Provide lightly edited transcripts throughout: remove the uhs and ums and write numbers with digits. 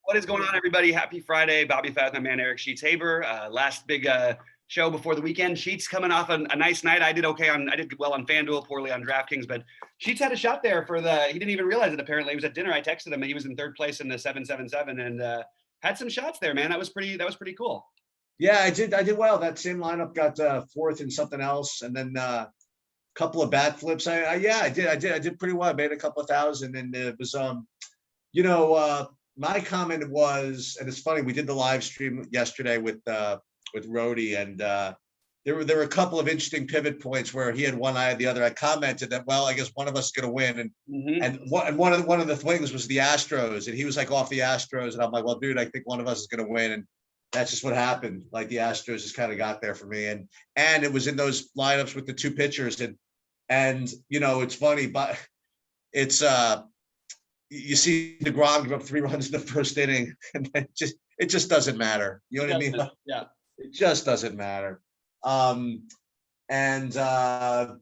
What is going on, everybody? Happy Friday. BobbyFi with my man, Eric Sheets Haber. Last big show before the weekend. Sheets coming off a nice night. I did well on FanDuel, poorly on DraftKings, but Sheets had a shot there he didn't even realize it, apparently. He was at dinner. I texted him, and he was in third place in the 777 and had some shots there, man. That was pretty cool. Yeah, I did well. That same lineup got fourth in something else, and then a couple of bat flips. I did pretty well. I made a couple of thousand, and it was my comment was, and it's funny, we did the live stream yesterday with Rhodey, and there were a couple of interesting pivot points where he had one, I had the other. I commented that, well, I guess one of us is going to win, and one of the things was the Astros, and he was like off the Astros, and I'm like, well, dude, I think one of us is going to win, and that's just what happened. Like the Astros just kind of got there for me, and it was in those lineups with the two pitchers, and it's funny, but it's you see DeGrom give up 3 runs in the first inning, and it just doesn't matter. You know what I mean? Yeah. It just doesn't matter. And then I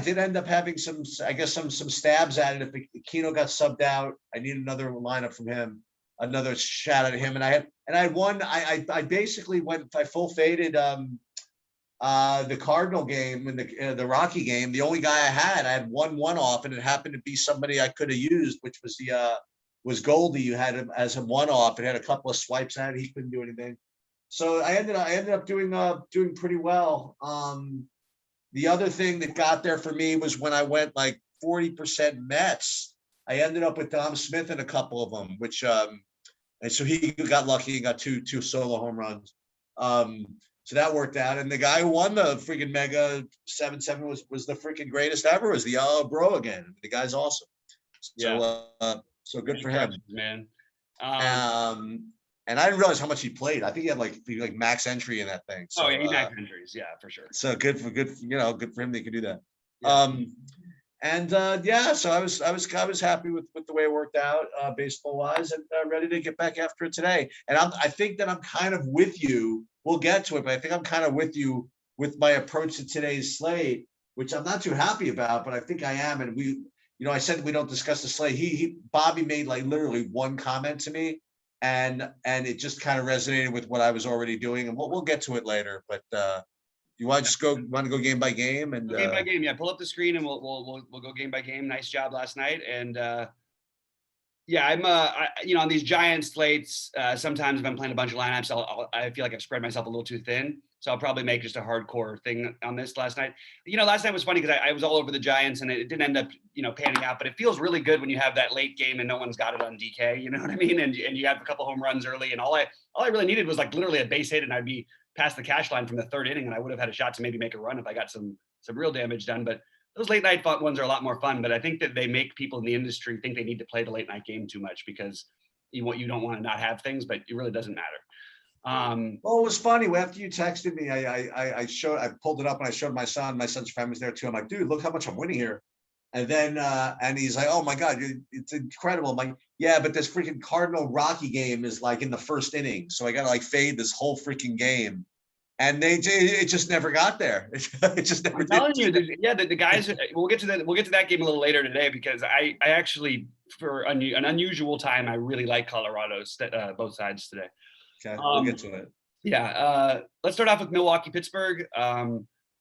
did end up having some stabs at it. If Aquino got subbed out, I need another lineup from him, another shot at him. And I had one. I basically I full faded the Cardinal game and the Rocky game. The only guy I had one off, and it happened to be somebody I could have used, which was Goldie. You had him as a one off. It had a couple of swipes at it. He couldn't do anything. So I ended up doing pretty well. The other thing that got there for me was when I went like 40% Mets. I ended up with Dom Smith in a couple of them, which and so he got lucky and got two solo home runs. So that worked out. And the guy who won the freaking Mega 7-7 was the freaking greatest ever. Was the Yellow Bro again. The guy's awesome. So so good for him, man. And I didn't realize how much he played. I think he had like max entry in that thing. So, he max entries, yeah, for sure. So good for him that he could do that. Yeah. So I was happy with the way it worked out, baseball wise, and ready to get back after it today. And I think that I'm kind of with you. We'll get to it, but I think I'm kind of with you with my approach to today's slate, which I'm not too happy about, but I think I am. And I said we don't discuss the slate. Bobby made like literally one comment to me, and it just kind of resonated with what I was already doing. And we'll get to it later. But you want to go game by game and game by game? Yeah, pull up the screen and we'll go game by game. Nice job last night, and I'm on these giant slates. Sometimes if I'm playing a bunch of lineups, I feel like I've spread myself a little too thin. So I'll probably make just a hardcore thing on this last night. Last night was funny because I was all over the Giants and it didn't end up, panning out. But it feels really good when you have that late game and no one's got it on DK. You know what I mean? And you have a couple home runs early, and all I really needed was like literally a base hit, and I'd be past the cash line from the third inning, and I would have had a shot to maybe make a run if I got some real damage done. But those late night ones are a lot more fun. But I think that they make people in the industry think they need to play the late night game too much because you don't want to not have things, but it really doesn't matter. Well, it was funny. After you texted me, I pulled it up and I showed my son. My son's family's there too. I'm like, dude, look how much I'm winning here. And then and he's like, oh my God, it's incredible. I'm like, yeah, but this freaking Cardinal Rocky game is like in the first inning, so I gotta like fade this whole freaking game. And it just never got there. It just never. I'm telling you, the guys. We'll get to that game a little later today because I actually, for an unusual time, I really like Colorado's both sides today. Okay, we'll get to it. Yeah, let's start off with Milwaukee-Pittsburgh.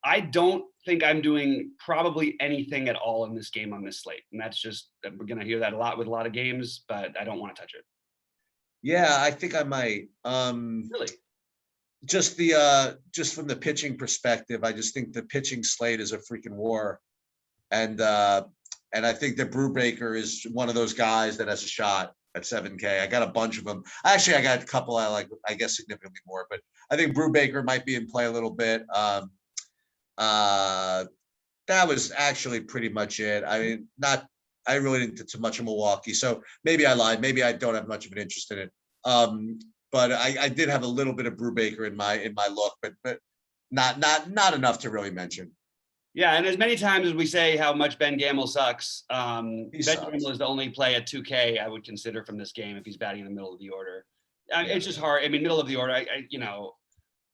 I don't think I'm doing probably anything at all in this game on this slate, and that's just we're gonna hear that a lot with a lot of games, but I don't want to touch it. Yeah, I think I might. Really? Just from the pitching perspective, I just think the pitching slate is a freaking war, and I think that Brubaker is one of those guys that has a shot at 7K. I got a bunch of them. Actually, I got a couple I like, I guess significantly more, but I think Brubaker might be in play a little bit. That was actually pretty much it. I mean, I really didn't do too much of Milwaukee, so maybe I lied. Maybe I don't have much of an interest in it. But I did have a little bit of Brubaker in my look, but not enough to really mention. Yeah, and as many times as we say how much Ben Gamel sucks, Ben Gamel is the only play at 2K I would consider from this game if he's batting in the middle of the order. It's just hard. I mean, middle of the order,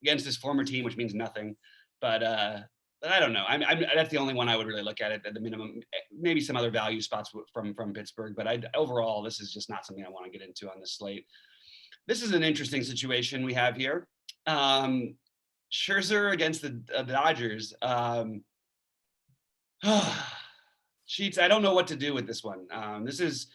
against his former team, which means nothing. But I don't know. I'm that's the only one I would really look at the minimum. Maybe some other value spots from Pittsburgh, but overall, this is just not something I want to get into on this slate. This is an interesting situation we have here. Scherzer against the Dodgers. Sheets, I don't know what to do with this one. This is,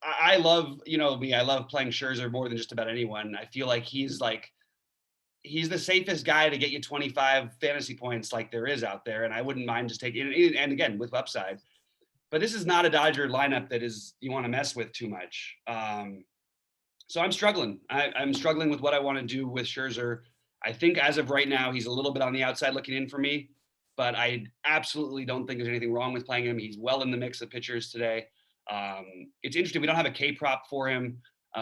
I love, you know me, I love playing Scherzer more than just about anyone. I feel like he's the safest guy to get you 25 fantasy points like there is out there. And I wouldn't mind just taking it, and again, with upside. But this is not a Dodger lineup that is you want to mess with too much. So I'm struggling. I'm struggling with what I want to do with Scherzer. I think as of right now, he's a little bit on the outside looking in for me, but I absolutely don't think there's anything wrong with playing him. He's well in the mix of pitchers today. It's interesting. We don't have a K prop for him.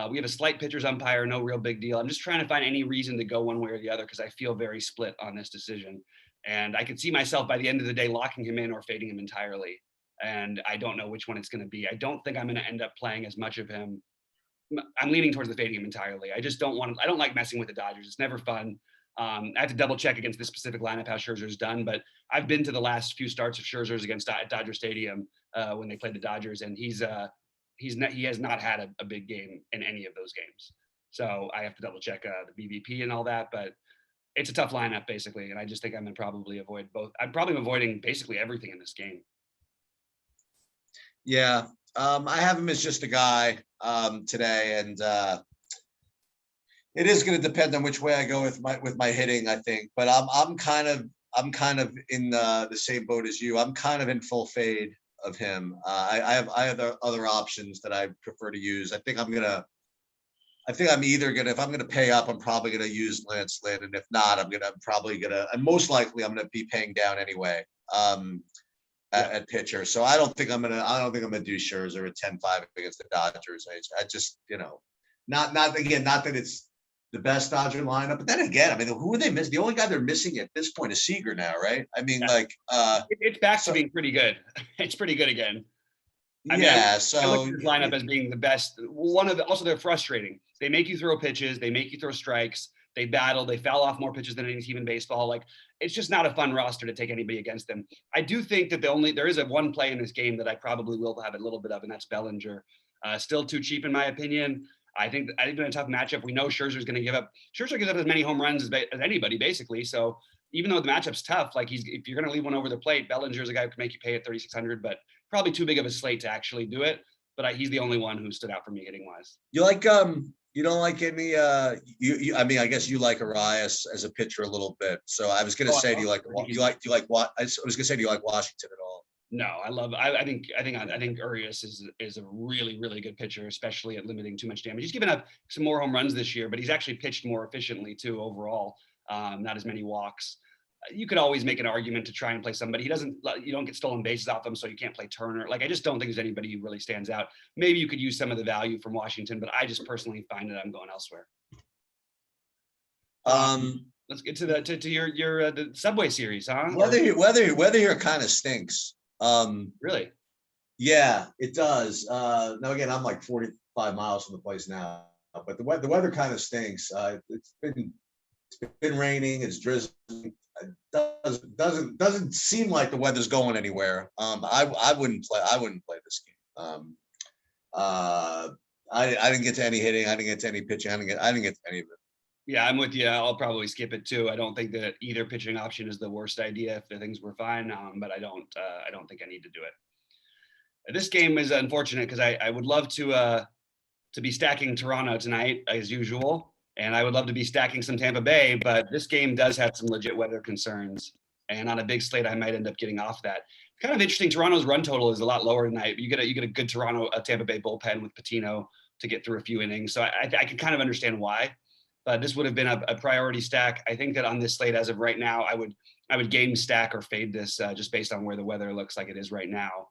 We have a slight pitchers umpire, no real big deal. I'm just trying to find any reason to go one way or the other because I feel very split on this decision. And I could see myself by the end of the day locking him in or fading him entirely. And I don't know which one it's going to be. I don't think I'm going to end up playing as much of him. I'm leaning towards the fading him entirely. I just don't want to, I don't like messing with the Dodgers. It's never fun. I have to double check against this specific lineup how Scherzer's done, but I've been to the last few starts of Scherzer's against Dodger Stadium when they played the Dodgers, and he has not had a big game in any of those games. So I have to double check the BVP and all that, but it's a tough lineup basically, and I just think I'm gonna probably avoid both. I'm probably avoiding basically everything in this game. Yeah, I have him as just a guy today, and it is going to depend on which way I go with my hitting, I think. But I'm kind of in the same boat as you. I'm kind of in full fade of him. I have other options that I prefer to use. I think I'm either gonna, if I'm gonna pay up, I'm probably gonna use Lance Lynn, and if not, and most likely I'm gonna be paying down anyway. At pitcher. So I don't think I'm gonna do Scherzer at 10-5 against the Dodgers. I just, not that it's the best Dodger lineup, but then again, I mean, who are they missing? The only guy they're missing at this point is Seager now, right? I mean, it's back to being pretty good. It's pretty good again. I look at this lineup as being the best. Also, they're frustrating. They make you throw pitches. They make you throw strikes. They battle. They foul off more pitches than any team in baseball. Like, it's just not a fun roster to take anybody against them. I do think that there is one play in this game that I probably will have a little bit of, and that's Bellinger. Still too cheap in my opinion. I think in a tough matchup, we know Scherzer's going to give up. Scherzer gives up as many home runs as anybody, basically. So even though the matchup's tough, like if you're going to leave one over the plate, Bellinger's a guy who can make you pay at 3,600, but probably too big of a slate to actually do it. But he's the only one who stood out for me hitting wise. You don't like any I mean, I guess you like Arias as a pitcher a little bit. So I was gonna say, do you like what? I was gonna say, do you like Washington at all? No, I think Urias is a really, really good pitcher, especially at limiting too much damage. He's given up some more home runs this year, but he's actually pitched more efficiently too overall. Not as many walks. You could always make an argument to try and play somebody. You don't get stolen bases off him, so you can't play Turner. Like, I just don't think there's anybody who really stands out. Maybe you could use some of the value from Washington, but I just personally find that I'm going elsewhere. Let's get to the Subway Series, huh? Weather here kind of stinks. Really? Yeah, it does. Now again, I'm like 45 miles from the place now, but the weather kind of stinks. It's been raining. It's drizzling. It doesn't seem like the weather's going anywhere. I wouldn't play this game. I didn't get to any hitting. I didn't get to any pitching. I didn't get to any of it. Yeah, I'm with you. I'll probably skip it too. I don't think that either pitching option is the worst idea if the things were fine, but I don't think I need to do it. This game is unfortunate because I would love to be stacking Toronto tonight as usual. And I would love to be stacking some Tampa Bay, but this game does have some legit weather concerns. And on a big slate, I might end up getting off that. Kind of interesting. Toronto's run total is a lot lower tonight. You get a good Tampa Bay bullpen with Patino to get through a few innings. So I can kind of understand why. But this would have been a priority stack. I think that on this slate, as of right now, I would game stack or fade this just based on where the weather looks like it is right now.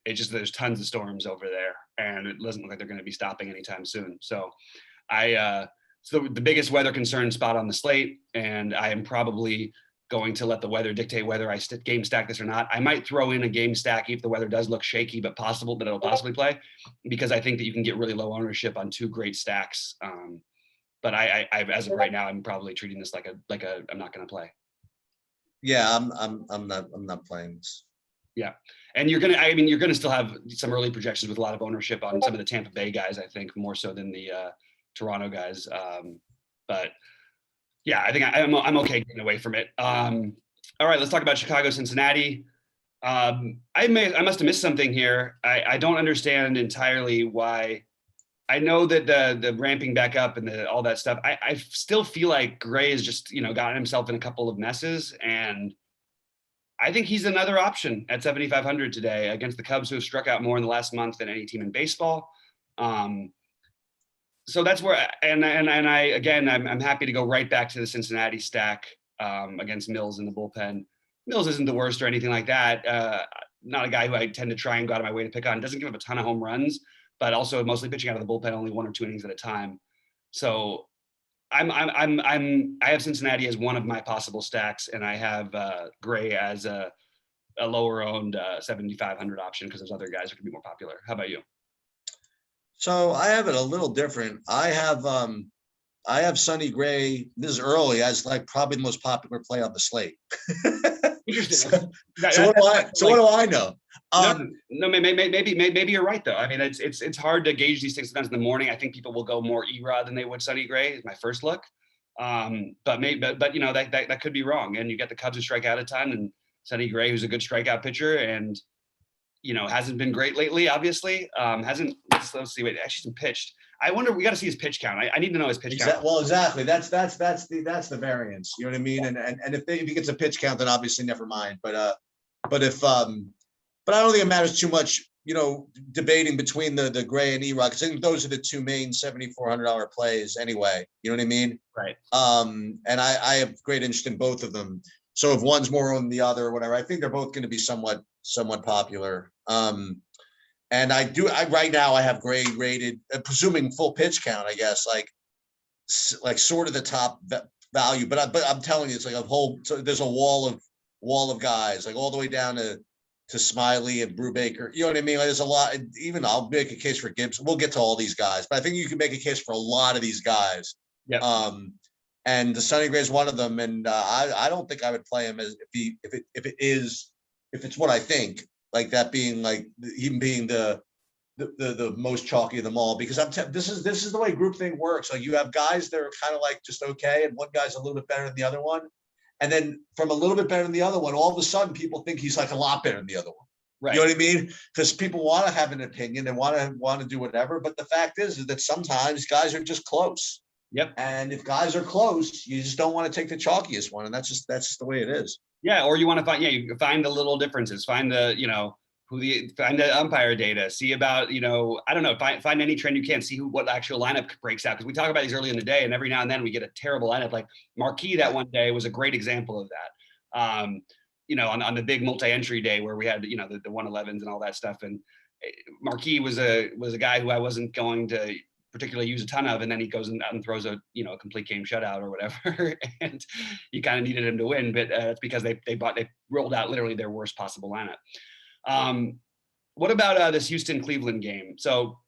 It's just there's tons of storms over there, and it doesn't look like they're going to be stopping anytime soon. So so the biggest weather concern spot on the slate, and I am probably going to let the weather dictate whether I game stack this or not. I might throw in a game stack if the weather does look shaky, but it'll possibly play, because I think that you can get really low ownership on two great stacks. But I as of right now, I'm probably treating this like I'm not going to play. Yeah, I'm not playing this. Yeah. And you're gonna still have some early projections with a lot of ownership on some of the Tampa Bay guys, I think, more so than the Toronto guys. But yeah, I think I'm okay getting away from it. All right, let's talk about Chicago, Cincinnati. I must have missed something here. I don't understand entirely why. I know that the ramping back up and all that stuff. I still feel like Gray has just gotten himself in a couple of messes, and I think he's another option at 7,500 today against the Cubs, who have struck out more in the last month than any team in baseball. So that's where, and I'm happy to go right back to the Cincinnati stack against Mills in the bullpen. Mills isn't the worst or anything like that. Not a guy who I tend to try and go out of my way to pick on. Doesn't give up a ton of home runs, but also mostly pitching out of the bullpen, only 1 or 2 innings at a time. So I have Cincinnati as one of my possible stacks, and I have Gray as a lower owned 7,500 option because those other guys are going to be more popular. How about you? So I have it a little different. I have Sonny Gray. This is early as like probably the most popular play on the slate. Interesting. So what do I know? No, maybe you're right though. I mean, it's hard to gauge these things sometimes in the morning. I think people will go more Erod than they would Sonny Gray. Is my first look. But that could be wrong. And you get the Cubs who strike out a ton, and Sonny Gray, who's a good strikeout pitcher, and hasn't been great lately. Obviously, hasn't. Let's see. Wait, actually, pitched. I wonder. We got to see his pitch count. I need to know his pitch count. Well, exactly. That's the variance. You know what I mean? And if he gets a pitch count, then obviously never mind. But I don't think it matters too much. Debating between the Gray and Erod, because I think those are the two main $7,400 plays anyway. You know what I mean? Right. And I have great interest in both of them. So if one's more on the other or whatever, I think they're both going to be somewhat popular. And right now I have Gray rated, presuming full pitch count, I guess, like sort of the top value. But I'm telling you, it's like so there's a wall of guys, like all the way down to Smiley and Brubaker. You know what I mean? Like there's a lot. Even I'll make a case for Gibbs. We'll get to all these guys, but I think you can make a case for a lot of these guys. Yeah. And the Sonny Gray is one of them. And I don't think I would play him as if it's what I think. Like that being like him being the most chalky of them all, because this is the way groupthink works. Like you have guys that are kind of like just okay, and one guy's a little bit better than the other one, and then from a little bit better than the other one, all of a sudden people think he's like a lot better than the other one. Right. You know what I mean? Because people want to have an opinion and want to do whatever, but the fact is that sometimes guys are just close. Yep. And if guys are close, you just don't want to take the chalkiest one, and that's just the way it is. Yeah, or you want to you find the little differences, find the find the umpire data, see about I don't know, find any trend you can, see what actual lineup breaks out, because we talk about these early in the day, and every now and then we get a terrible lineup. Like Marquee that one day was a great example of that. On the big multi-entry day where we had the 111s and all that stuff, and Marquee was a guy who I wasn't going to particularly use a ton of, and then he goes out and throws a complete game shutout or whatever, and you kind of needed him to win, but it's because they rolled out literally their worst possible lineup. What about this Houston Cleveland game? So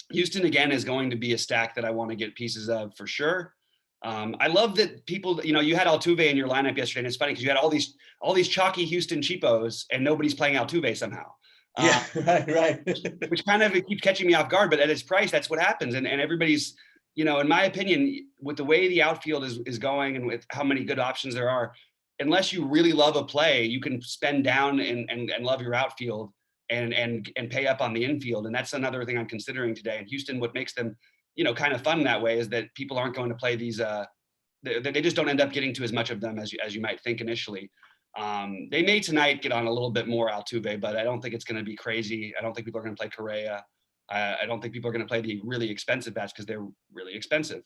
Houston again is going to be a stack that I want to get pieces of for sure. I love that people, you had Altuve in your lineup yesterday, and it's funny because you had all these chalky Houston cheapos, and nobody's playing Altuve somehow. Yeah, right. Which kind of keeps catching me off guard, but at its price, that's what happens. And everybody's, in my opinion, with the way the outfield is going and with how many good options there are, unless you really love a play, you can spend down and love your outfield and pay up on the infield. And that's another thing I'm considering today. And Houston, what makes them, kind of fun that way is that people aren't going to play these, they just don't end up getting to as much of them as you might think initially. They may tonight get on a little bit more Altuve, but I don't think it's going to be crazy. I don't think people are going to play Correa. I don't think people are going to play the really expensive bats because they're really expensive.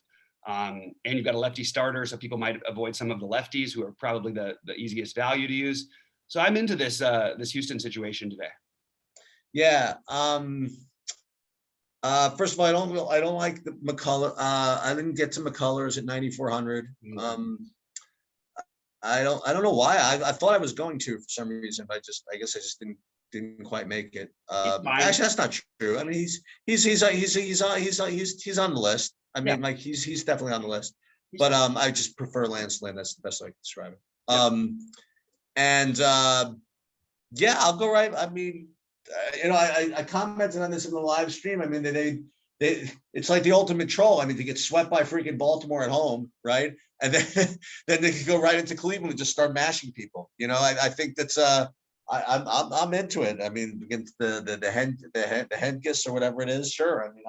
And you've got a lefty starter, so people might avoid some of the lefties who are probably the easiest value to use. So I'm into this Houston situation today. Yeah. First of all, I don't like the McCullers. I didn't get to McCullers at 9,400. I don't know why. I thought I was going to for some reason, but I guess I just didn't quite make it. Actually, that's not true. I mean, he's on the list. I mean, like he's definitely on the list. But I just prefer Lance Lynn. That's the best way I can describe it. And yeah, I'll go right. I mean, I commented on this in the live stream. I mean, it's like the ultimate troll. I mean, to get swept by freaking Baltimore at home, right? And then then they could go right into Cleveland and just start mashing people. I think that's I'm into it. I mean, against the Henkis or whatever it is, sure. I mean,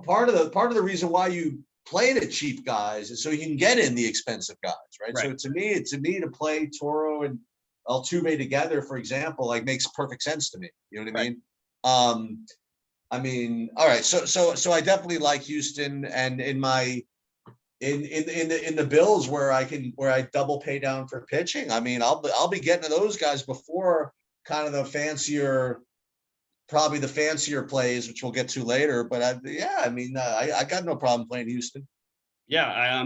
part of the reason why you play the cheap guys is so you can get in the expensive guys, right? Right. So to me, to play Toro and Altuve together, for example, like makes perfect sense to me. You know what I mean? All right. So I definitely like Houston, and in the Bills where I double pay down for pitching. I mean, I'll be getting to those guys before kind of probably the fancier plays, which we'll get to later. But I got no problem playing Houston. Yeah,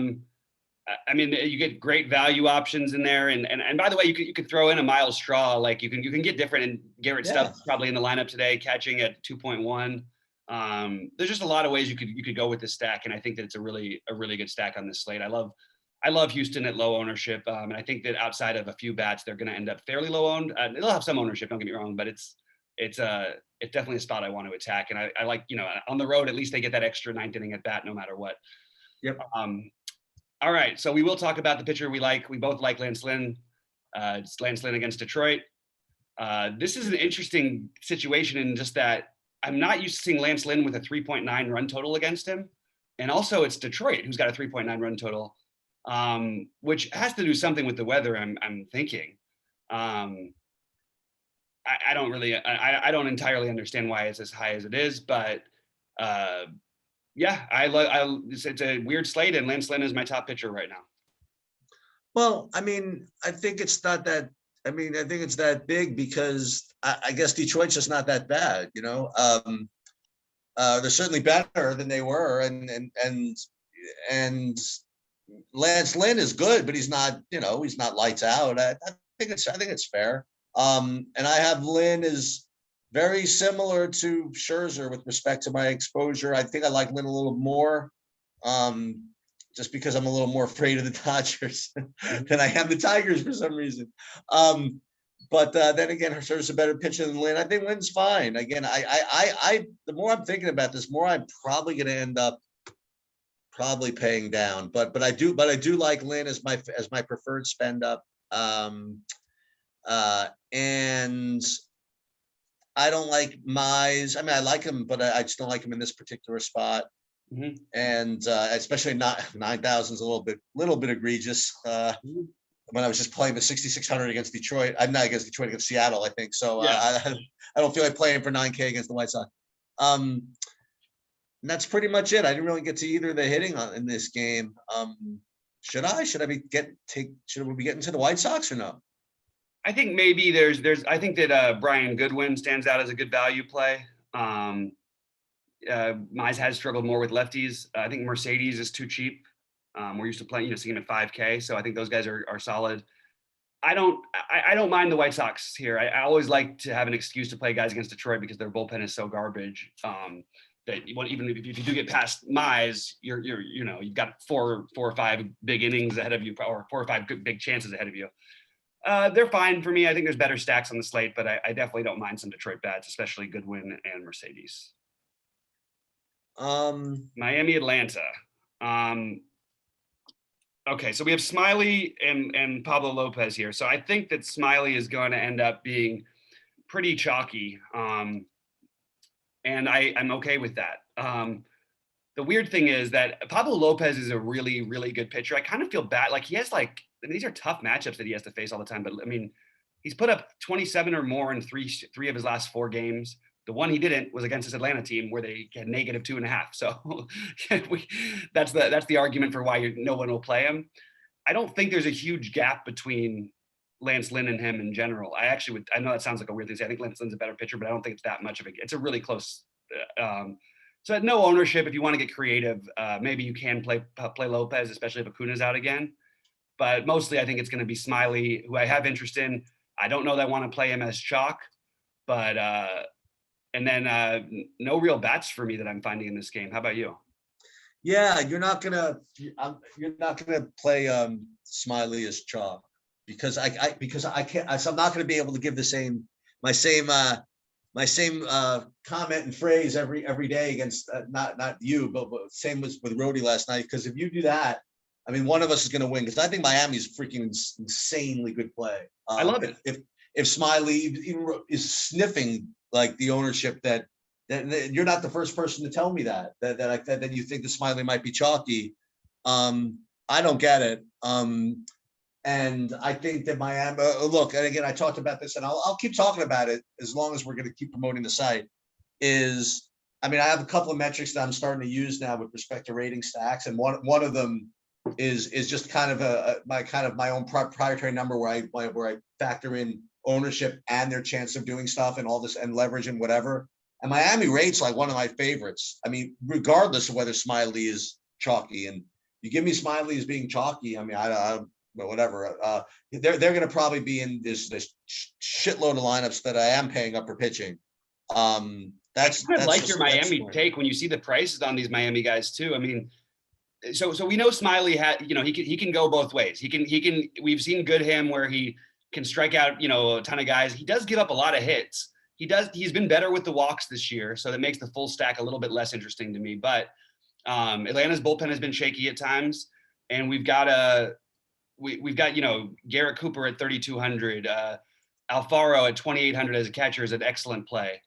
I mean, you get great value options in there, and by the way, you could throw in a Miles Straw. Like you can get different. And Garrett Stubbs probably in the lineup today, catching at 2.1. There's just a lot of ways you could go with this stack, and I think that it's a really good stack on this slate. I love Houston at low ownership, and I think that outside of a few bats, they're going to end up fairly low owned. They'll have some ownership, don't get me wrong, but it's definitely a spot I want to attack, and I like, on the road at least they get that extra ninth inning at bat no matter what. Yep. All right, so we will talk about the pitcher we like. We both like Lance Lynn. It's Lance Lynn against Detroit. This is an interesting situation in just that I'm not used to seeing Lance Lynn with a 3.9 run total against him. And also it's Detroit who's got a 3.9 run total, which has to do something with the weather, I'm thinking. I don't entirely understand why it's as high as it is, but yeah, it's a weird slate, and Lance Lynn is my top pitcher right now. Well, I mean, I think it's not that. I mean, I think it's that big because I guess Detroit's just not that bad, they're certainly better than they were, and Lance Lynn is good, but he's not lights out. I think it's fair. And I have Lynn is very similar to Scherzer with respect to my exposure. I think I like Lynn a little more, just because I'm a little more afraid of the Dodgers than I am the Tigers for some reason. But then again, Scherzer's a better pitcher than Lynn. I think Lynn's fine. Again, the more I'm thinking about this, more I'm probably going to end up probably paying down. But I do like Lynn as my preferred spend up. And I don't like Mize. I mean, I like him, but I just don't like him in this particular spot. Mm-hmm. And especially not 9,000 is a little bit egregious. When I was just playing the 6,600 against Detroit, I'm not against Detroit, against Seattle, I think. So yeah. I don't feel like playing for 9K against the White Sox. And that's pretty much it. I didn't really get to either of the hitting in this game. Should we be getting to the White Sox or no? I think maybe I think that Brian Goodwin stands out as a good value play. Mize has struggled more with lefties. I think Mercedes is too cheap. We're used to playing, seeing him at 5K. So I think those guys are solid. I don't mind the White Sox here. I always like to have an excuse to play guys against Detroit because their bullpen is so garbage. That even if you do get past Mize, you've got four or five big innings ahead of you, or 4 or 5 good big chances ahead of you. They're fine for me. I think there's better stacks on the slate, but I definitely don't mind some Detroit bats, especially Goodwin and Mercedes. Miami, Atlanta. Okay, so we have Smiley and Pablo Lopez here. So I think that Smiley is going to end up being pretty chalky. And I'm okay with that. The weird thing is that Pablo Lopez is a really, really good pitcher. I kind of feel bad. Like he has these are tough matchups that he has to face all the time. But I mean, he's put up 27 or more in three of his last 4 games. The one he didn't was against this Atlanta team where they had -2.5. So that's the argument for why no one will play him. I don't think there's a huge gap between Lance Lynn and him in general. I know that sounds like a weird thing to say. I think Lance Lynn's a better pitcher, but I don't think it's that much of it's a really close. So at no ownership, if you want to get creative, maybe you can play Lopez, especially if Acuna's out again. But mostly I think it's going to be Smiley, who I have interest in. I don't know that I want to play him as chalk, but and then no real bats for me that I'm finding in this game. How about you? Yeah, you're not gonna play Smiley as chalk because I can't, so I'm not going to be able to give my same comment and phrase every day against not you, but same with Rhodey last night. Because if you do that, I mean, one of us is going to win. Because I think Miami's freaking insanely good play. I love it. If Smiley even is sniffing like the ownership that you're not the first person to tell me that you think the Smiley might be chalky. I don't get it. And I think that Miami, look, and again, I talked about this, and I'll keep talking about it as long as we're going to keep promoting the site. I mean, I have a couple of metrics that I'm starting to use now with respect to rating stacks, and one of them is just kind of my own proprietary number where I factor in ownership and their chance of doing stuff and all this and leverage and whatever. And Miami rates like one of my favorites. I mean, regardless of whether Smiley is chalky, and you give me Smiley as being chalky, I mean, but whatever. They're going to probably be in this shitload of lineups that I am paying up for pitching. That's like your Miami take when you see the prices on these Miami guys too. I mean, so we know Smiley had, he can go both ways. He can. We've seen good him where he can strike out, a ton of guys. He does give up a lot of hits. He's been better with the walks this year, so that makes the full stack a little bit less interesting to me. But Atlanta's bullpen has been shaky at times, and we've got Garrett Cooper at 3,200, Alfaro at 2,800 as a catcher is an excellent play.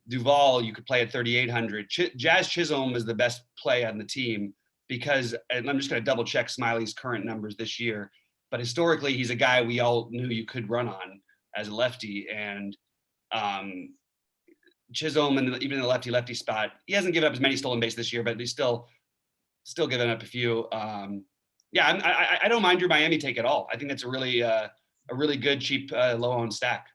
Duvall, you could play at 3,800. Jazz Chisholm is the best play on the team because, and I'm just going to double check Smiley's current numbers this year, but historically he's a guy we all knew you could run on as a lefty, and Chisholm and even the lefty spot, he hasn't given up as many stolen bases this year, but he's still giving up a few. I don't mind your Miami take at all. I think that's a really good, cheap, low-owned stack.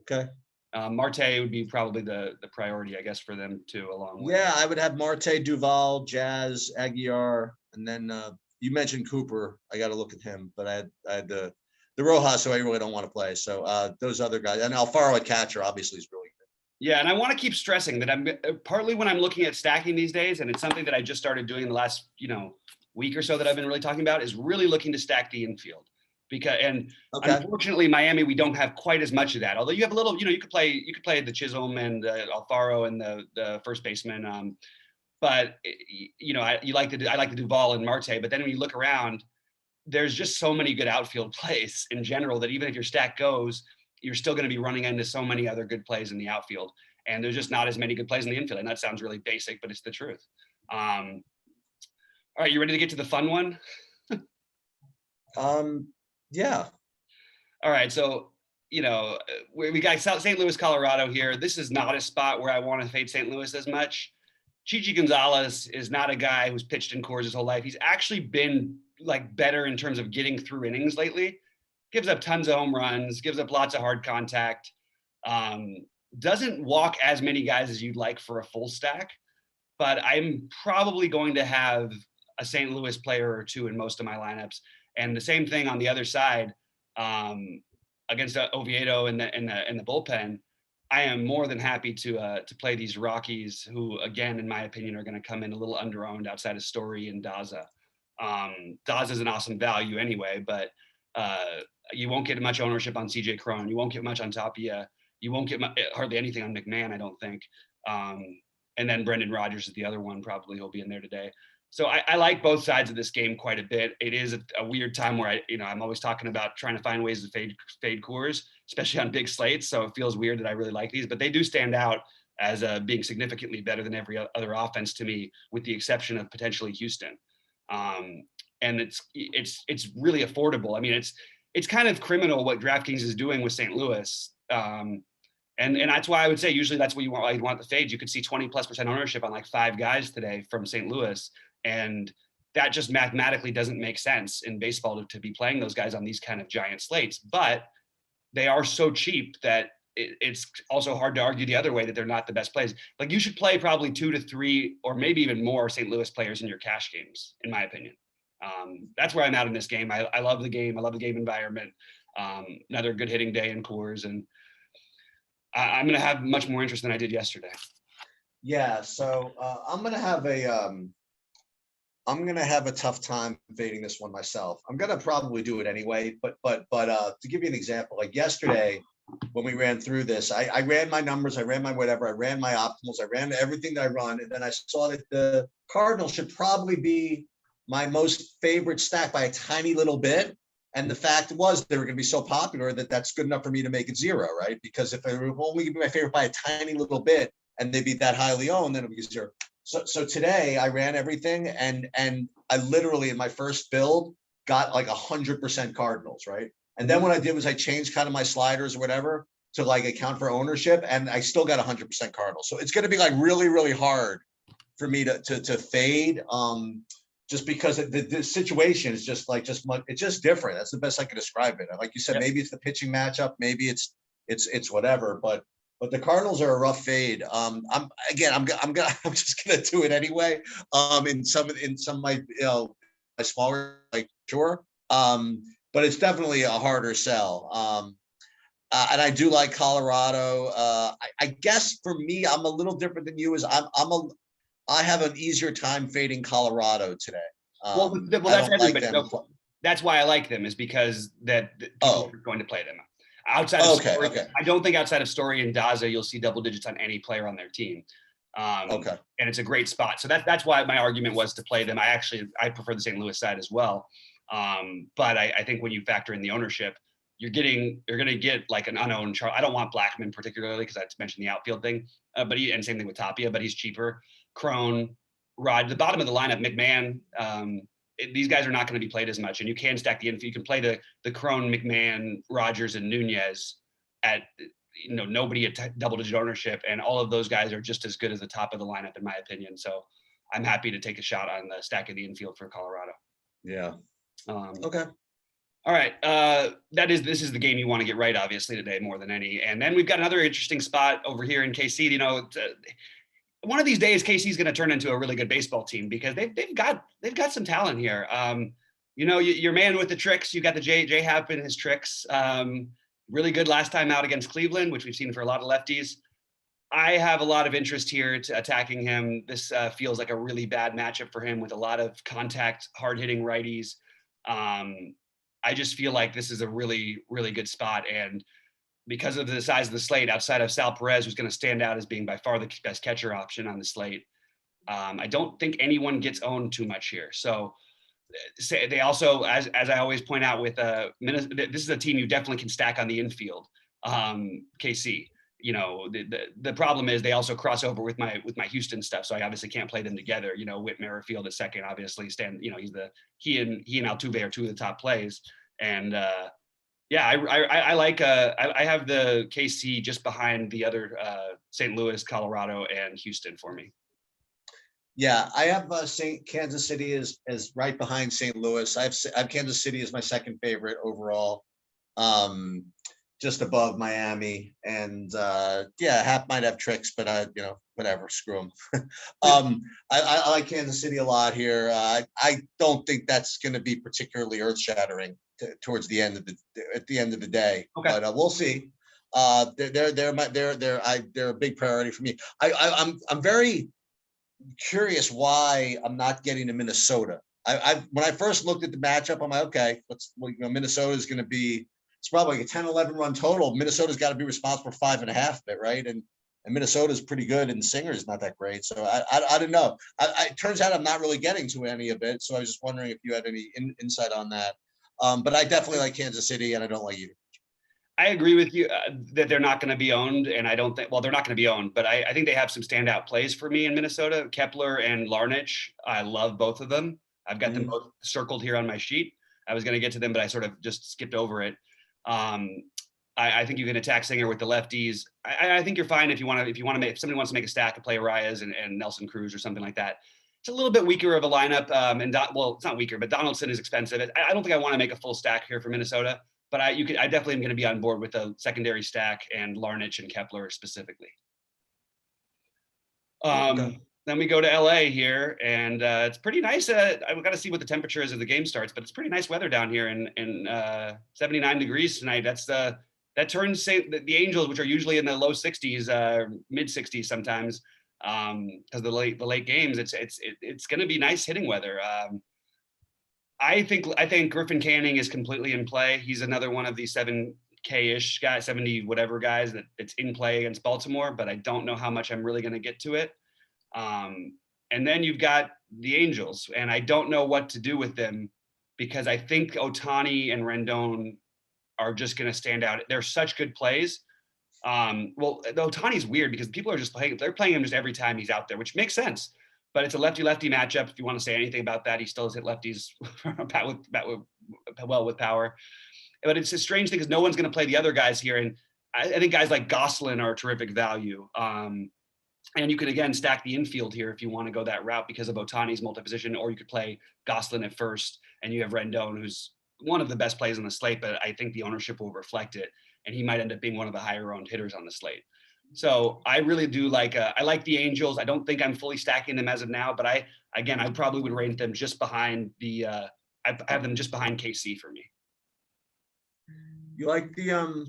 Okay. Marte would be probably the priority, I guess, for them too, along with. Yeah, I would have Marte, Duvall, Jazz, Aguiar, and then you mentioned Cooper. I got to look at him, but I had the Rojas, who I really don't want to play. So those other guys, and Alfaro at catcher obviously is really good. Yeah, and I want to keep stressing that I'm partly when I'm looking at stacking these days, and it's something that I just started doing the last week or so that I've been really talking about, is really looking to stack the infield. Unfortunately, Miami, we don't have quite as much of that. Although you have a little, you could play the Chisholm and Alfaro and the first baseman. But I like the Duvall and Marte. But then when you look around, there's just so many good outfield plays in general that even if your stack goes, you're still going to be running into so many other good plays in the outfield. And there's just not as many good plays in the infield. And that sounds really basic, but it's the truth. All right, you ready to get to the fun one? Yeah. All right. So, we got St. Louis, Colorado here. This is not a spot where I want to fade St. Louis as much. Chichi Gonzalez is not a guy who's pitched in Coors his whole life. He's actually been better in terms of getting through innings lately. Gives up tons of home runs, gives up lots of hard contact. Doesn't walk as many guys as you'd like for a full stack, but I'm probably going to have a St. Louis player or two in most of my lineups. And the same thing on the other side, against Oviedo and the bullpen, I am more than happy to play these Rockies, who, again, in my opinion, are going to come in a little under-owned outside of Story and Daza. Daza is an awesome value anyway, but you won't get much ownership on CJ Cron. You won't get much on Tapia. You won't get hardly anything on McMahon, I don't think. And then Brendan Rodgers is the other one. Probably he'll be in there today. So I like both sides of this game quite a bit. It is a weird time where I'm always talking about trying to find ways to fade Coors, especially on big slates. So it feels weird that I really like these, but they do stand out as being significantly better than every other offense to me, with the exception of potentially Houston. And it's really affordable. I mean, it's kind of criminal what DraftKings is doing with St. Louis. And that's why I would say usually that's what you want the fades. You could see 20+% ownership on 5 guys today from St. Louis. And that just mathematically doesn't make sense in baseball to be playing those guys on these kind of giant slates. But they are so cheap that it's also hard to argue the other way that they're not the best plays. You should play probably 2 to 3 or maybe even more St. Louis players in your cash games, in my opinion. That's where I'm at in this game. I love the game. I love the game environment. Another good hitting day in Coors, and I'm going to have much more interest than I did yesterday. Yeah. So I'm going to have I'm gonna have a tough time fading this one myself. I'm gonna probably do it anyway, but to give you an example, like yesterday when we ran through this, I ran my numbers, I ran my whatever, I ran my optimals, I ran everything that I run, and then I saw that the Cardinals should probably be my most favorite stack by a tiny little bit. And the fact was they were going to be so popular that that's good enough for me to make it zero, right? Because if they were only going to be my favorite by a tiny little bit and they'd be that highly owned, then it would be zero. So today I ran everything and I literally in my first build got like 100% Cardinals, right? And then what I did was I changed kind of my sliders or whatever to like account for ownership, and I still got 100% Cardinals. So it's going to be like really, really hard for me to fade. Just because the situation is just it's just different. That's the best I can describe it. Like you said, maybe it's the pitching matchup, maybe it's whatever, but the Cardinals are a rough fade. I'm just gonna do it anyway. In some of my my smaller like sure. But it's definitely a harder sell. And I do like Colorado. I guess for me, I'm a little different than you. I have an easier time fading Colorado today. Well, that's everybody. So that's why I like them, is because that people are going to play them. Outside of Story, I don't think outside of Story and Daza, you'll see double digits on any player on their team. And it's a great spot. So that's why my argument was to play them. I prefer the St. Louis side as well. But I think when you factor in the ownership, you're going to get like an unowned Charlie. I don't want Blackman particularly because I mentioned the outfield thing, and same thing with Tapia, but he's cheaper. Crone, Rod, the bottom of the lineup, McMahon. These guys are not going to be played as much, and you can stack the infield. You can play the Crone, McMahon, Rogers, and Nunez at nobody at double-digit ownership, and all of those guys are just as good as the top of the lineup in my opinion. So I'm happy to take a shot on the stack of the infield for Colorado. Yeah. Okay. All right. This is the game you want to get right, obviously, today more than any. And then we've got another interesting spot over here in KC. One of these days, KC is going to turn into a really good baseball team because they've got some talent here. Your man with the tricks. You got the J Happ and his tricks. Really good last time out against Cleveland, which we've seen for a lot of lefties. I have a lot of interest here to attacking him. This feels like a really bad matchup for him with a lot of contact, hard-hitting righties. I just feel like this is a really, really good spot. And because of the size of the slate, outside of Sal Perez, who's going to stand out as being by far the best catcher option on the slate, I don't think anyone gets owned too much here. So they also, as I always point out with Minnesota, this is a team you definitely can stack on the infield. KC, the problem is they also cross over with my Houston stuff. So I obviously can't play them together. Whit Merrifield at second, obviously he and Altuve are two of the top plays. And I like I have the KC just behind the other St. Louis, Colorado, and Houston for me. Yeah, I have Kansas City is right behind St. Louis. I have Kansas City as my second favorite overall, just above Miami. And Hap might have tricks, but whatever, screw them. I like Kansas City a lot here. I don't think that's going to be particularly earth-shattering towards the end of the day. Okay. But we'll see. They're a big priority for me. I'm very curious why I'm not getting to Minnesota. When I first looked at the matchup, I'm like, okay, Minnesota is going to be, it's probably like a 10-11 run total. Minnesota's got to be responsible for 5.5 of it, right? And Minnesota's pretty good, and Singer's not that great. So I don't know. It turns out I'm not really getting to any of it. So I was just wondering if you had any insight on that. But I definitely like Kansas City, and I don't like you. I agree with you that they're not going to be owned, and I don't think. Well, they're not going to be owned, but I think they have some standout plays for me in Minnesota. Kepler and Larnach. I love both of them. I've got them both circled here on my sheet. I was going to get to them, but I sort of just skipped over it. I think you can attack Singer with the lefties. I think you're fine if somebody wants to make a stack of play Arias and Nelson Cruz or something like that. It's a little bit weaker of a lineup, it's not weaker, but Donaldson is expensive. I don't think I want to make a full stack here for Minnesota, but I definitely am going to be on board with a secondary stack and Larnach and Kepler specifically. Then we go to LA here, and it's pretty nice. I've got to see what the temperature is as the game starts, but it's pretty nice weather down here in 79 degrees tonight. That turns the Angels, which are usually in the low 60s, mid 60s sometimes, because the late games, it's going to be nice hitting weather. I think Griffin Canning is completely in play. He's another one of these 7K-ish guys, 70 whatever guys that it's in play against Baltimore, but I don't know how much I'm really going to get to it. And then you've got the Angels, and I don't know what to do with them because I think Ohtani and Rendon are just going to stand out. They're such good plays. Well, the Ohtani's weird because people are just they're playing him just every time he's out there, which makes sense. But it's a lefty-lefty matchup. If you want to say anything about that, he still has hit lefties well with power. But it's a strange thing because no one's going to play the other guys here. And I think guys like Gosselin are a terrific value. And you could, again, stack the infield here if you want to go that route because of Ohtani's multi-position, or you could play Gosselin at first and you have Rendon, who's one of the best plays on the slate, but I think the ownership will reflect it. And he might end up being one of the higher owned hitters on the slate. So I really do I like the Angels. I don't think I'm fully stacking them as of now, but I probably would rank them just behind I have them just behind KC for me. You like you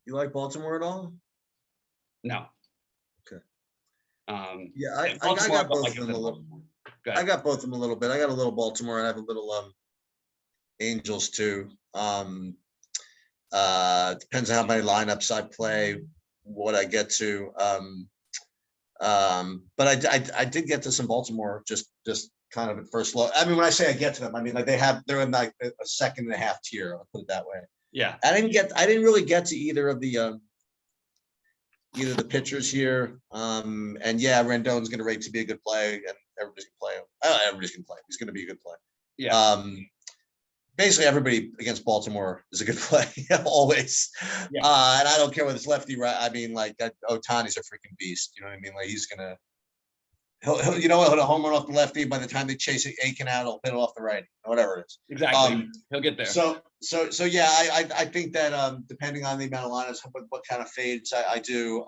like Baltimore at all? No. Okay. Yeah, I got both of them a little. I got both of them a little bit. I got a little Baltimore and I have a little Angels too. Depends on how many lineups I play, what I get to. But I did get to some Baltimore just kind of at first look. I mean, when I say I get to them, I mean like they're in like a second and a half tier. I'll put it that way. Yeah. I didn't really get to either of the pitchers here. And yeah, Rendon's going to rate to be a good play, and everybody's going to play him. Everybody's going to play him. He's going to be a good play. Yeah. Basically everybody against Baltimore is a good play always. Yeah. And I don't care whether it's lefty, right? I mean, like that Ohtani's a freaking beast. You know what I mean? Like he'll hit a home run off the lefty. By the time they chase it, Aiken out, he'll hit it off the righty, whatever it is. Exactly. He'll get there. So yeah, I think that depending on the amount of lineups, what kind of fades I do.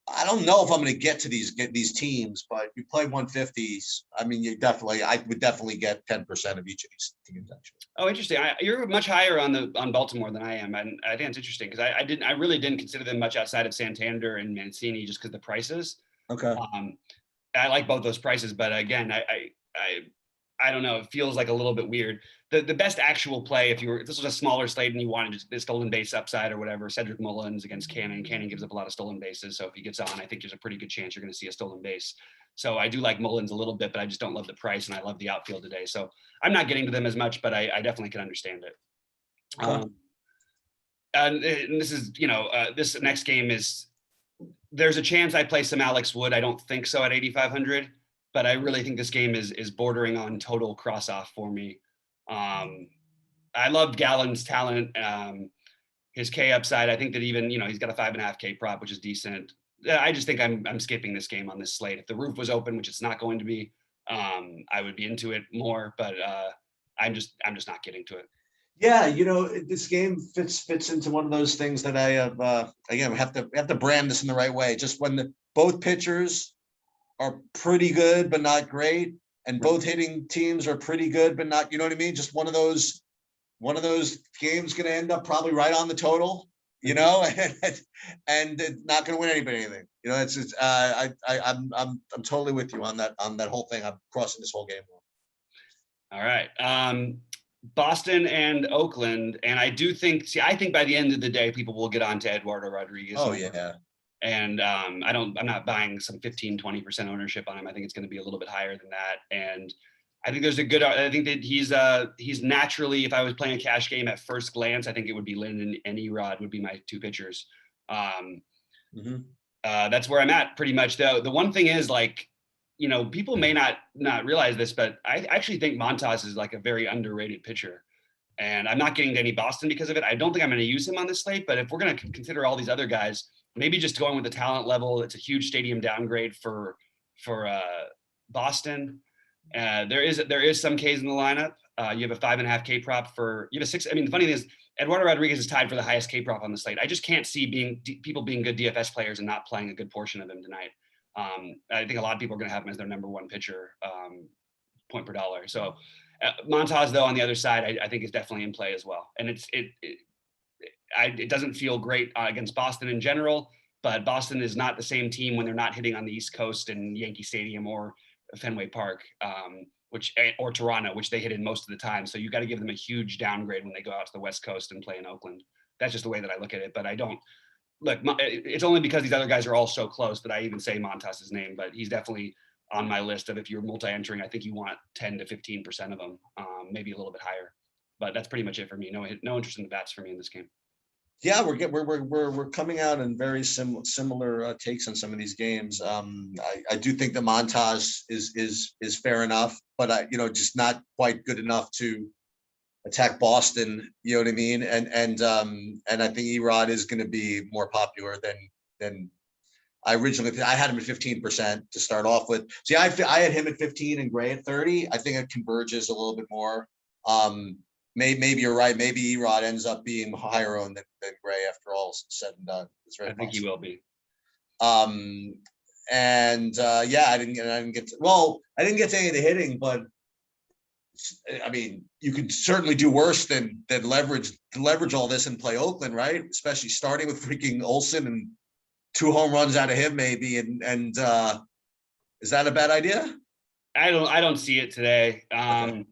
I don't know if I'm going to get to these teams, but you play 150s. I mean, I would definitely get 10% of each of these teams. Actually. Oh, interesting. You're much higher on Baltimore than I am, and I think it's interesting because I really didn't consider them much outside of Santander and Mancini just because the prices. Okay. I like both those prices, but again, I don't know. It feels like a little bit weird. The best actual play, if this was a smaller slate and you wanted just the stolen base upside or whatever, Cedric Mullins against Canning. Canning gives up a lot of stolen bases. So if he gets on, I think there's a pretty good chance you're going to see a stolen base. So I do like Mullins a little bit, but I just don't love the price, and I love the outfield today. So I'm not getting to them as much, but I definitely can understand it. Okay. And this is, this next game there's a chance I play some Alex Wood. I don't think so at 8,500. But I really think this game is bordering on total cross off for me. I love Gallen's talent, his K upside. I think that even, he's got a 5.5 K prop, which is decent. I just think I'm skipping this game on this slate. If the roof was open, which it's not going to be, I would be into it more, but I'm just not getting to it. Yeah, this game fits into one of those things that I have, again, we have to brand this in the right way. Just when both pitchers are pretty good but not great, and both hitting teams are pretty good but not, you know what I mean? Just one of those games going to end up probably right on the total, and not going to win anybody anything. I'm totally with you on that whole thing. I'm crossing this whole game. All right. Boston and Oakland, and I think by the end of the day people will get on to Eduardo Rodriguez. Oh yeah. And I'm not buying some 15-20% ownership on him. I think it's going to be a little bit higher than that. And I think I think that he's naturally, if I was playing a cash game at first glance, I think it would be Lynn and Erod would be my two pitchers. That's where I'm at pretty much though. The one thing is people may not realize this, but I actually think Montas is like a very underrated pitcher. And I'm not getting to any Boston because of it. I don't think I'm going to use him on this slate, but if we're going to consider all these other guys, maybe just going with the talent level. It's a huge stadium downgrade for Boston. There is some Ks in the lineup. You have a 5.5 K prop you have a 6. I mean, the funny thing is Eduardo Rodriguez is tied for the highest K prop on the slate. I just can't see people being good DFS players and not playing a good portion of him tonight. I think a lot of people are going to have him as their number one pitcher, point per dollar. So Montas, though, on the other side, I think is definitely in play as well. And it doesn't feel great against Boston in general, but Boston is not the same team when they're not hitting on the East Coast and Yankee Stadium or Fenway Park, or Toronto, which they hit in most of the time. So you got to give them a huge downgrade when they go out to the West Coast and play in Oakland. That's just the way that I look at it. But I don't look. It's only because these other guys are all so close that I even say Montas's name. But he's definitely on my list of if you're multi-entering, I think you want 10 to 15% of them, maybe a little bit higher. But that's pretty much it for me. No interest in the bats for me in this game. Yeah, we're coming out in very similar takes on some of these games. I do think that Montas is fair enough, but just not quite good enough to attack Boston. You know what I mean? And I think Erod is going to be more popular than I originally. I had him at 15% to start off with. See, I had him at 15 and Gray at 30. I think it converges a little bit more. Maybe you're right. Maybe Erod ends up being higher owned than Gray after all said and done. It's very think he will be. Yeah, I didn't get to, I didn't get to any of the hitting, but I mean, you could certainly do worse than leverage all this and play Oakland, right? Especially starting with freaking Olsen and 2 home runs out of him, maybe. And is that a bad idea? I don't see it today. Okay.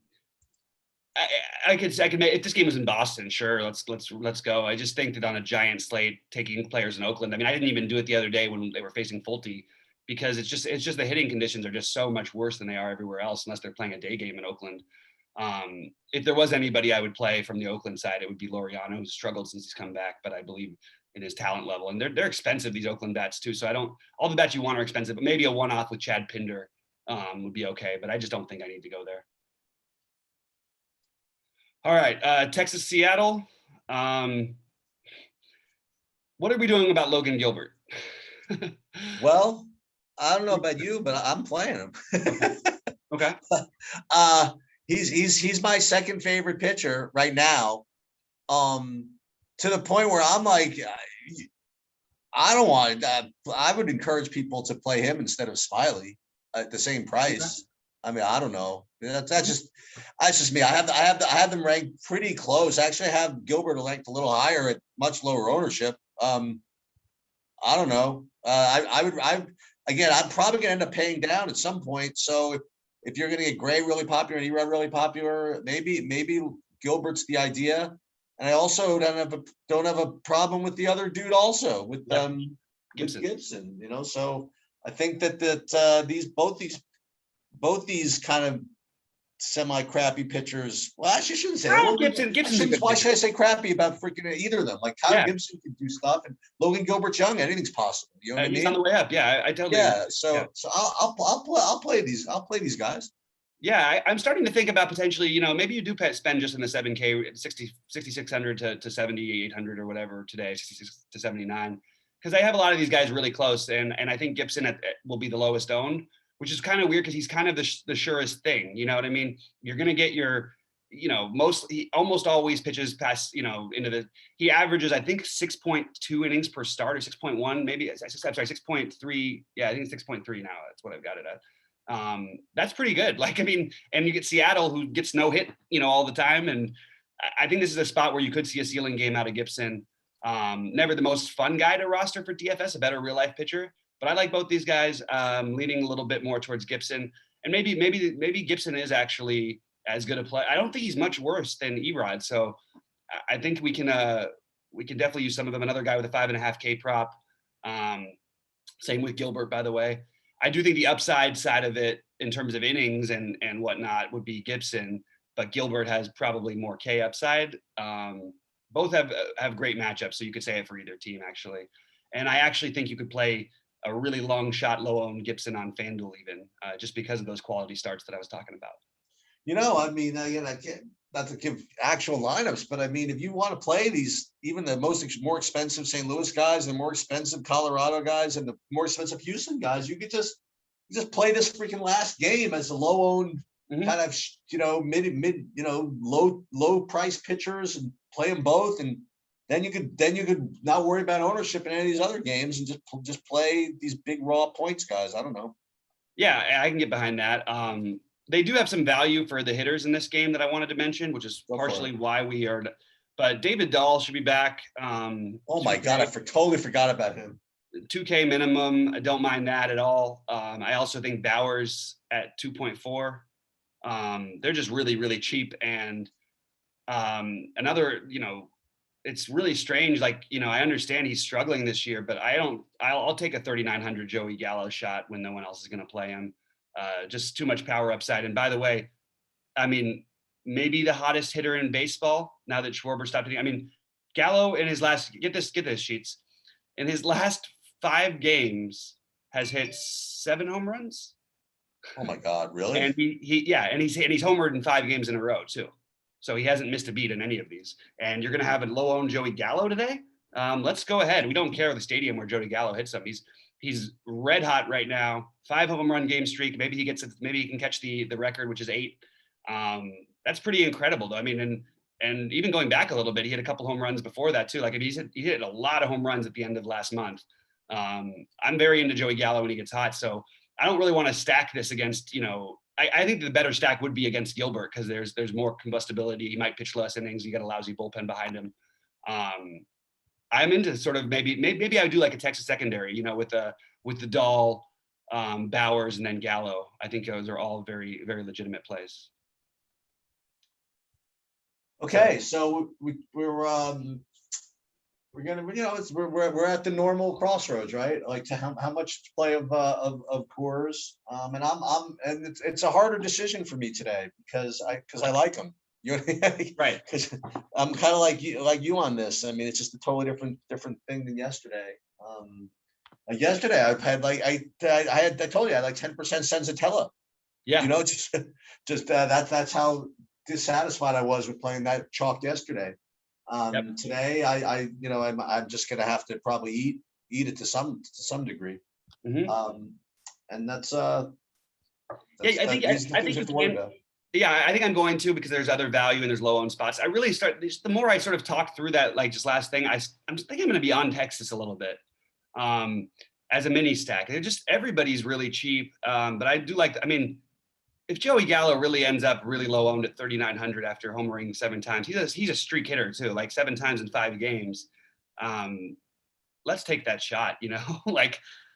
I could make, if this game was in Boston, sure, let's go. I just think that on a giant slate, taking players in Oakland. I mean, I didn't even do it the other day when they were facing Fulte, because it's just the hitting conditions are just so much worse than they are everywhere else, unless they're playing a day game in Oakland. If there was anybody I would play from the Oakland side, it would be Laureano, who's struggled since he's come back, but I believe in his talent level. And they're expensive, these Oakland bats too. So all the bats you want are expensive, but maybe a one-off with Chad Pinder would be okay. But I just don't think I need to go there. All right, Texas, Seattle. What are we doing about Logan Gilbert? Well, I don't know about you, but I'm playing him. Okay. He's my second favorite pitcher right now. To the point where I'm like, I don't want. I would encourage people to play him instead of Smiley at the same price. Okay. I mean, I don't know. That's just me. I have them ranked pretty close. Actually, I have Gilbert ranked a little higher at much lower ownership. I don't know. I'm probably gonna end up paying down at some point. So if you're gonna get Gray really popular and Erod really popular, maybe Gilbert's the idea. And I also don't have a problem with the other dude also with Gibson. So I think that both these kind of semi-crappy pitchers. Well, actually, I shouldn't say that. Gibson. Why should I say crappy about freaking either of them? Like Kyle Gibson can do stuff, and Logan Gilbert's young. Anything's possible. You know what I mean? He's on the way up. Yeah, I totally. Yeah. So I'll play these guys. Yeah, I'm starting to think about potentially, maybe you do spend just in the 7K, 6,600 to 7,800 or whatever today, 66 to 79, because I have a lot of these guys really close, and I think Gibson will be the lowest owned, which is kind of weird because he's kind of the surest thing. You know what I mean? You're going to get your, he almost always pitches past, he averages, I think 6.2 innings per start or 6.1, maybe, I'm sorry, 6.3. Yeah, I think it's 6.3 now. That's what I've got it at. That's pretty good. And you get Seattle, who gets no hit, all the time. And I think this is a spot where you could see a ceiling game out of Gibson. Never the most fun guy to roster for DFS, a better real life pitcher. But I like both these guys, leaning a little bit more towards Gibson. And maybe Gibson is actually as good a play. I don't think he's much worse than Erod. So I think we can definitely use some of them. Another guy with a 5.5K prop. Same with Gilbert, by the way. I do think the upside side of it in terms of innings and whatnot would be Gibson, but Gilbert has probably more K upside. Both have great matchups, so you could say it for either team, actually. And I actually think you could play a really long shot, low-owned Gibson on FanDuel even, just because of those quality starts that I was talking about. I can't, not to give actual lineups, but I mean, if you want to play these, even the more expensive St. Louis guys, the more expensive Colorado guys, and the more expensive Houston guys, you could just play this freaking last game as a low-owned kind of, mid, low price pitchers and play them both, and then you could not worry about ownership in any of these other games and just play these big raw points guys. I don't know. Yeah, I can get behind that. They do have some value for the hitters in this game that I wanted to mention, which is partially why we are. But David Dahl should be back. Oh my God, I totally forgot about him. 2K minimum. I don't mind that at all. I also think Bowers at 2.4. They're just really, really cheap. And another, it's really strange. Like, I understand he's struggling this year, but I'll take a 3,900 Joey Gallo shot when no one else is going to play him. Just too much power upside. And by the way, I mean, maybe the hottest hitter in baseball now that Schwarber stopped hitting. I mean, Gallo in his last, get this Sheets, in his last 5 games has hit 7 home runs. Oh my God, really? And he's homered in 5 games in a row too. So he hasn't missed a beat in any of these. And you're going to have a low-owned Joey Gallo today. Let's go ahead. We don't care the stadium where Joey Gallo hits him. He's red hot right now. 5 home run game streak. Maybe he can catch the record, which is 8. That's pretty incredible though. I mean, and even going back a little bit, he had a couple home runs before that too. Like he hit a lot of home runs at the end of last month. I'm very into Joey Gallo when he gets hot. So I don't really want to stack this against, I think the better stack would be against Gilbert because there's more combustibility. He might pitch less innings. You got a lousy bullpen behind him. I'm into sort of maybe I would do like a Texas secondary, with the Dahl, Bowers, and then Gallo. I think those are all very, very legitimate plays. Okay, so we're gonna, we're at the normal crossroads, right? Like to how much to play of Coors, and it's a harder decision for me today because I like them. You know what I mean? Right. Because I'm kind of like you on this. I mean, it's just a totally different thing than yesterday. Yesterday I've had I told you I had like 10% Senzatella. Yeah. Just that's how dissatisfied I was with playing that chalk yesterday. Today I'm just gonna have to probably eat it to some degree. Mm-hmm. And I think I'm going to, because there's other value and there's low owned spots. I really the more I sort of talk through that, like just last thing, I think I'm going to be on Texas a little bit as a mini stack. Everybody's really cheap. But I do if Joey Gallo really ends up really low owned at 3,900 after homering 7 times, he's a streak hitter too, like 7 times in 5 games. Let's take that shot,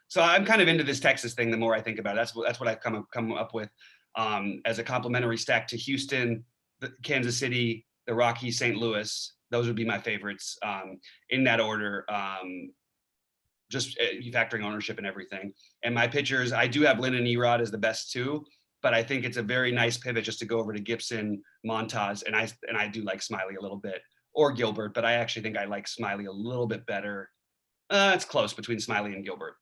so I'm kind of into this Texas thing. The more I think about it, that's what I've come up with as a complementary stack to Houston, Kansas City, the Rockies, St. Louis. Those would be my favorites in that order. Just factoring ownership and everything. And my pitchers, I do have Lynn and Erod as the best 2. But I think it's a very nice pivot just to go over to Gibson, Montas, and I do like Smiley a little bit, or Gilbert, but I actually think I like Smiley a little bit better. It's close between Smiley and Gilbert,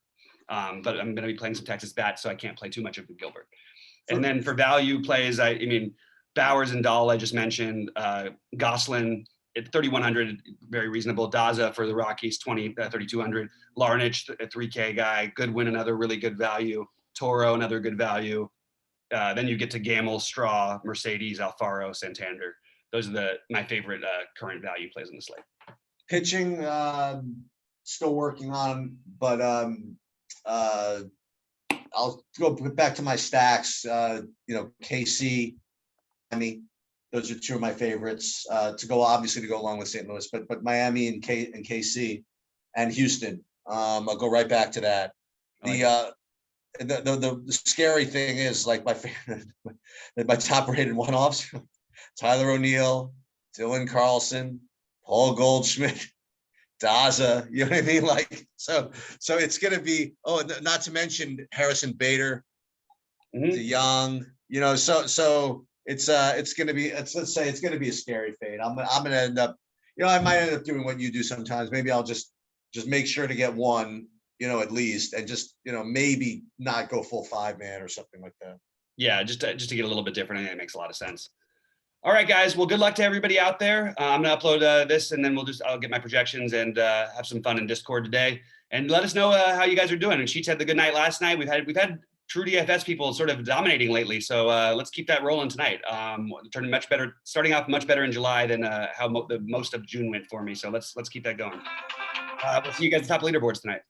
but I'm going to be playing some Texas bats, so I can't play too much of the Gilbert. And then for value plays, I mean Bowers and Dahl I just mentioned, Goslin at 3,100, very reasonable. Daza for the Rockies 3,200, Larnach a 3K guy, Goodwin another really good value, Toro another good value. Then you get to Gamble, Straw, Mercedes, Alfaro, Santander. Those are my favorite current value plays on the slate. Pitching, still working on, but I'll go back to my stacks. KC, Miami, those are 2 of my favorites. To go along with St. Louis, but Miami and KC and Houston. I'll go right back to that. The scary thing is, like, my top rated one-offs, Tyler O'Neill, Dylan Carlson, Paul Goldschmidt, Daza, you know what I mean? Like, so it's going to be, not to mention Harrison Bader, DeYoung, so it's going to be, let's say it's going to be a scary fade. I'm going to end up, I might end up doing what you do sometimes. Maybe I'll just make sure to get one, at least, and just, maybe not go full 5-man or something like that. Yeah, just to get a little bit different. I think it makes a lot of sense. All right, guys. Well, good luck to everybody out there. I'm going to upload this, and then I'll get my projections and have some fun in Discord today. And let us know how you guys are doing. And Sheets had the good night last night. We've had true DFS people sort of dominating lately. So let's keep that rolling tonight. Turning much better, starting off much better in July than how the most of June went for me. So let's keep that going. We'll see you guys at the top of leaderboards tonight.